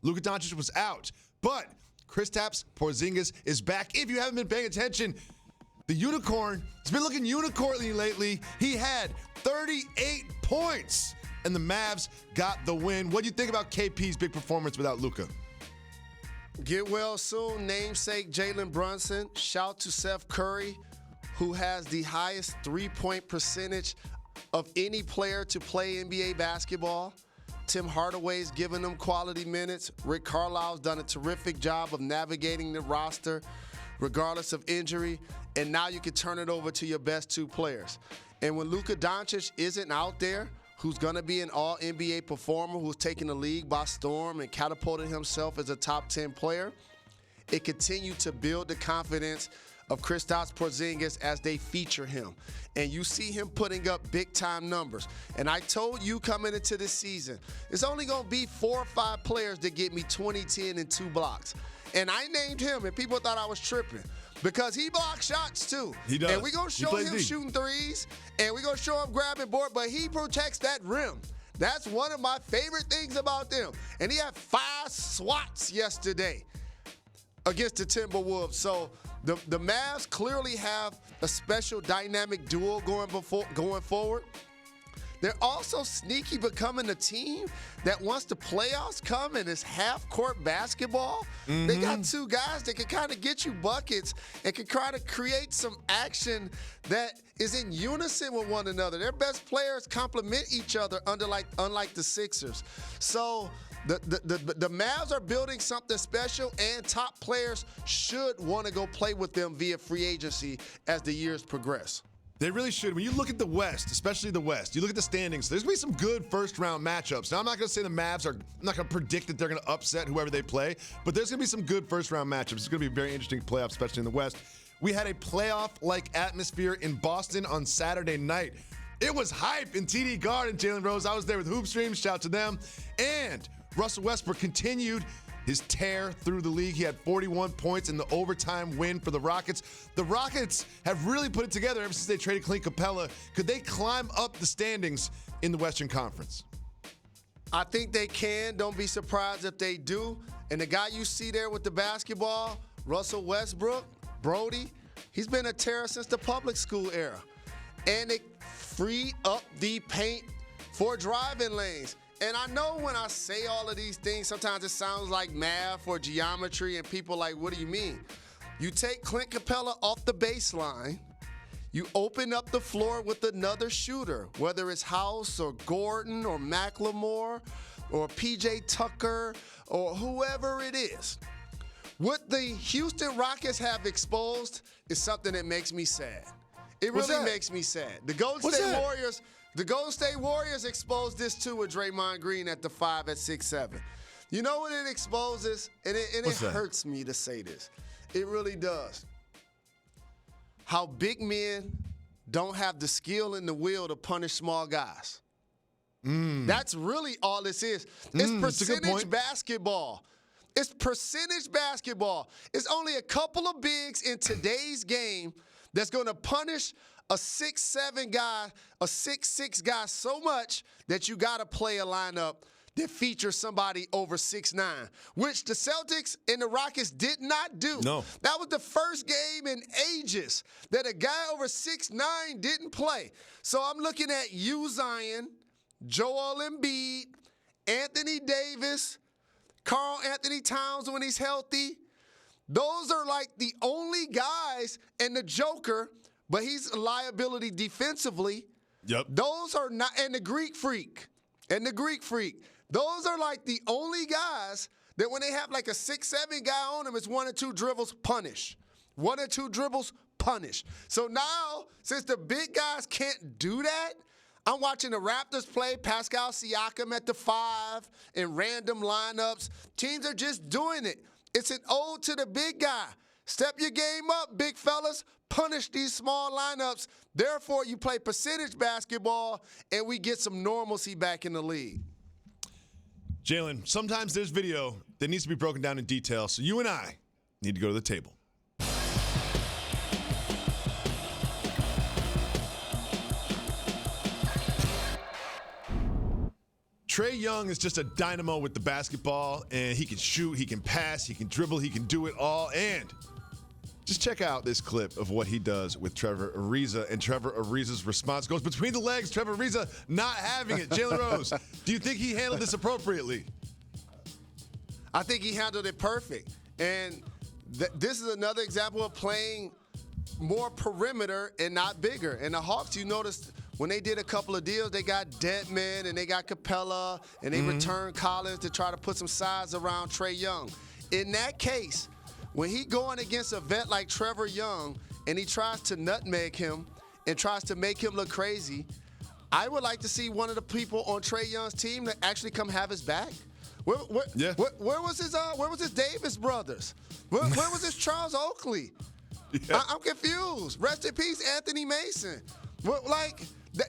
Luka Doncic was out. But Kristaps Porzingis is back. If you haven't been paying attention, the unicorn has been looking unicorny lately. He had 38 points, and the Mavs got the win. What do you think about KP's big performance without Luka? Get well soon, namesake Jalen Brunson. Shout to Seth Curry, who has the highest three-point percentage of any player to play NBA basketball. Tim Hardaway's given them quality minutes. Rick Carlisle's done a terrific job of navigating the roster regardless of injury. And now you can turn it over to your best two players. And when Luka Doncic isn't out there, who's going to be an all-NBA performer, who's taking the league by storm and catapulted himself as a top 10 player, it continued to build the confidence of Kristaps Porzingis as they feature him. And you see him putting up big-time numbers. And I told you coming into this season, it's only going to be 4 or 5 players that get me 20, 10, and 2 blocks. And I named him, and people thought I was tripping because he blocks shots too. He does. And we're going to show him shooting threes, and we're going to show him grabbing board, but he protects that rim. That's one of my favorite things about them. And he had 5 swats yesterday against the Timberwolves. So the Mavs clearly have a special dynamic duo going forward. They're also sneaky becoming a team that once the playoffs come and it's half-court basketball, they got 2 guys that can kind of get you buckets and can try to create some action that is in unison with one another. Their best players complement each other unlike the Sixers. So the Mavs are building something special, and top players should want to go play with them via free agency as the years progress. They really should. When you look at the West, especially the West, you look at the standings, there's going to be some good first-round matchups. Now, I'm not going to say the Mavs are – I'm not going to predict that they're going to upset whoever they play, but there's going to be some good first-round matchups. It's going to be a very interesting playoff, especially in the West. We had a playoff-like atmosphere in Boston on Saturday night. It was hype in TD Garden, Jalen Rose. I was there with Hoopstream. Shout to them. And Russell Westbrook continued his tear through the league. He had 41 points in the overtime win for the Rockets. The Rockets have really put it together ever since they traded Clint Capella. Could they climb up the standings in the Western Conference? I think they can. Don't be surprised if they do. And the guy you see there with the basketball, Russell Westbrook, Brody, he's been a terror since the public school era. And they freed up the paint for driving lanes. And I know when I say all of these things, sometimes it sounds like math or geometry, and people are like, what do you mean? You take Clint Capella off the baseline, you open up the floor with another shooter, whether it's House or Gordon or McLemore or PJ Tucker or whoever it is. What the Houston Rockets have exposed is something that makes me sad. It really makes me sad. The Golden State Warriors exposed this too with Draymond Green at the 5 at 6'7". You know what it exposes? And it hurts me to say this. It really does. How big men don't have the skill and the will to punish small guys. That's really all this is. It's percentage basketball. It's percentage basketball. It's only a couple of bigs in today's game that's going to punish a 6'7" guy, a 6'6" guy so much that you got to play a lineup that features somebody over 6'9", which the Celtics and the Rockets did not do. No. That was the first game in ages that a guy over 6'9" didn't play. So I'm looking at you, Zion, Joel Embiid, Anthony Davis, Karl Anthony Towns when he's healthy. Those are like the only guys, and the Joker, but he's a liability defensively. Yep. Those are not, and the Greek Freak. Those are like the only guys that when they have like a 6'7" guy on them, it's 1 or 2 dribbles, punish. 1 or 2 dribbles, punish. So now, since the big guys can't do that, I'm watching the Raptors play Pascal Siakam at the 5 in random lineups. Teams are just doing it. It's an ode to the big guy. Step your game up, big fellas. Punish these small lineups. Therefore, you play percentage basketball, and we get some normalcy back in the league. Jalen, sometimes there's video that needs to be broken down in detail, so you and I need to go to the table. Trae Young is just a dynamo with the basketball, and he can shoot, he can pass, he can dribble, he can do it all. And just check out this clip of what he does with Trevor Ariza, and Trevor Ariza's response goes between the legs. Trevor Ariza not having it. Jalen Rose, do you think he handled this appropriately? I think he handled it perfect. And this is another example of playing more perimeter and not bigger. And the Hawks, you noticed when they did a couple of deals, they got Deadman and they got Capella and they returned Collins to try to put some size around Trae Young. In that case, when he going against a vet like Trevor Young and he tries to nutmeg him and tries to make him look crazy, I would like to see one of the people on Trae Young's team that actually come have his back. Where was his Davis brothers? Where was his Charles Oakley? Yeah. I'm confused. Rest in peace, Anthony Mason.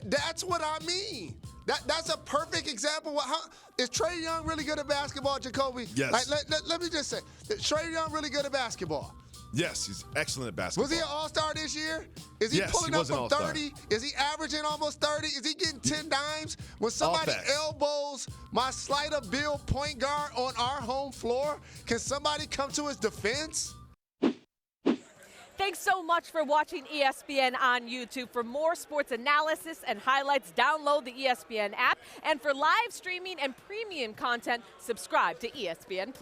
That's what I mean. That's a perfect example. Is Trae Young really good at basketball, Jacoby? Yes. Let me just say, is Trae Young really good at basketball? Yes, he's excellent at basketball. Was he an all-star this year? Is he pulling up from 30? Is he averaging almost 30? Is he getting 10 dimes? When somebody elbows my slider-build point guard on our home floor, can somebody come to his defense? Thanks so much for watching ESPN on YouTube. For more sports analysis and highlights, download the ESPN app. And for live streaming and premium content, subscribe to ESPN+.